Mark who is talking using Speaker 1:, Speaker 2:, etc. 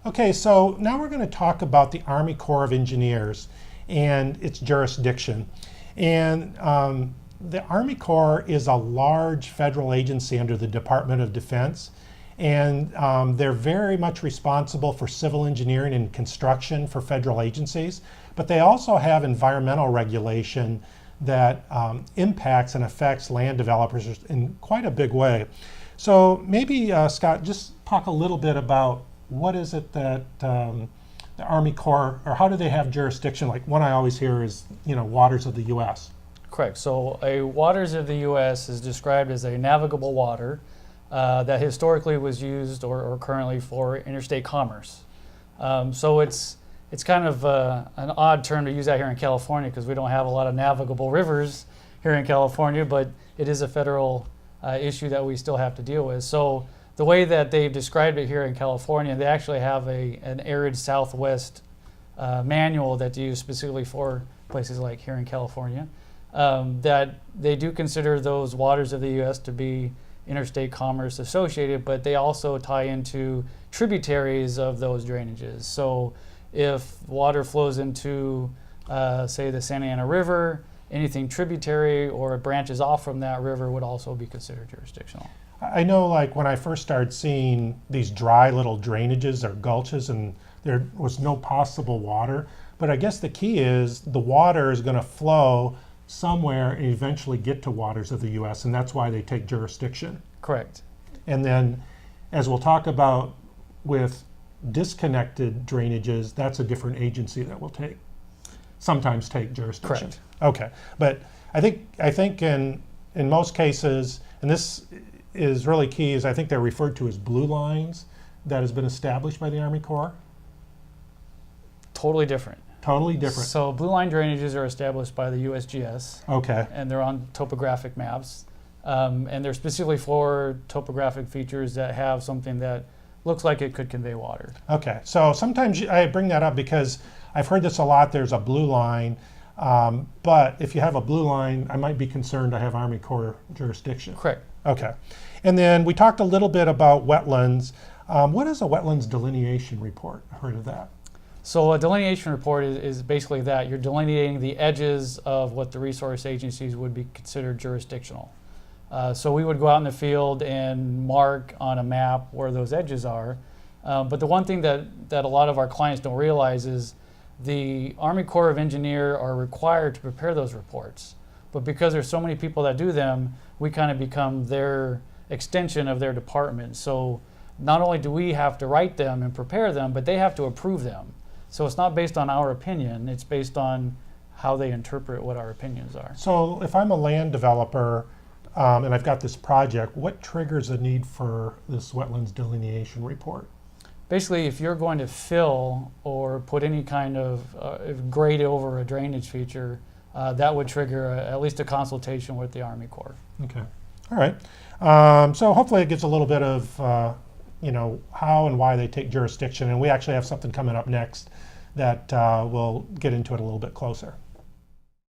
Speaker 1: Okay, so now we're going to talk about the Army Corps of Engineers and its jurisdiction. And the Army Corps is a large federal agency under the Department of Defense. And they're very much responsible for civil engineering and construction for federal agencies. But they also have environmental regulation that impacts and affects land developers in quite a big way. So maybe, Scott, just talk a little bit about what is it that the Army Corps, or how do they have jurisdiction? Like one I always hear is, waters of the U.S.
Speaker 2: Correct. So a waters of the U.S. is described as a navigable water that historically was used or currently for interstate commerce. So it's kind of an odd term to use out here in California because we don't have a lot of navigable rivers here in California, but it is a federal issue that we still have to deal with. So the way that they've described it here in California, they actually have an arid Southwest manual that they use specifically for places like here in California, that they do consider those waters of the U.S. to be interstate commerce associated, but they also tie into tributaries of those drainages. So if water flows into, say, the Santa Ana River, anything tributary or branches off from that river would also be considered jurisdictional.
Speaker 1: I know, like when I first started seeing these dry little drainages or gulches and there was no possible water, but I guess the key is the water is going to flow somewhere and eventually get to waters of the U.S., and that's why they take jurisdiction.
Speaker 2: Correct.
Speaker 1: And then, as we'll talk about with disconnected drainages, that's a different agency that will sometimes take jurisdiction.
Speaker 2: Correct.
Speaker 1: Okay, but I think in most cases, and this is really key, is I think they're referred to as blue lines that has been established by the Army Corps.
Speaker 2: Totally different.
Speaker 1: Totally different.
Speaker 2: So blue line drainages are established by the USGS.
Speaker 1: Okay.
Speaker 2: And they're on topographic maps. And they're specifically for topographic features that have something that looks like it could convey water.
Speaker 1: Okay, so sometimes I bring that up because I've heard this a lot, there's a blue line, but if you have a blue line, I might be concerned I have Army Corps jurisdiction.
Speaker 2: Correct.
Speaker 1: Okay, and then we talked a little bit about wetlands. What is a wetlands delineation report? I've heard of that.
Speaker 2: So a delineation report is basically that. You're delineating the edges of what the resource agencies would be considered jurisdictional. So we would go out in the field and mark on a map where those edges are. But the one thing that a lot of our clients don't realize is the Army Corps of Engineers are required to prepare those reports. But because there's so many people that do them, we kind of become their extension of their department. So not only do we have to write them and prepare them, but they have to approve them. So it's not based on our opinion, it's based on how they interpret what our opinions are.
Speaker 1: So if I'm a land developer and I've got this project, what triggers a need for this wetlands delineation report?
Speaker 2: Basically, if you're going to fill or put any kind of grade over a drainage feature, that would trigger at least a consultation with the Army Corps.
Speaker 1: Okay, all right. So hopefully it gives a little bit of how and why they take jurisdiction, and we actually have something coming up next that we'll get into it a little bit closer.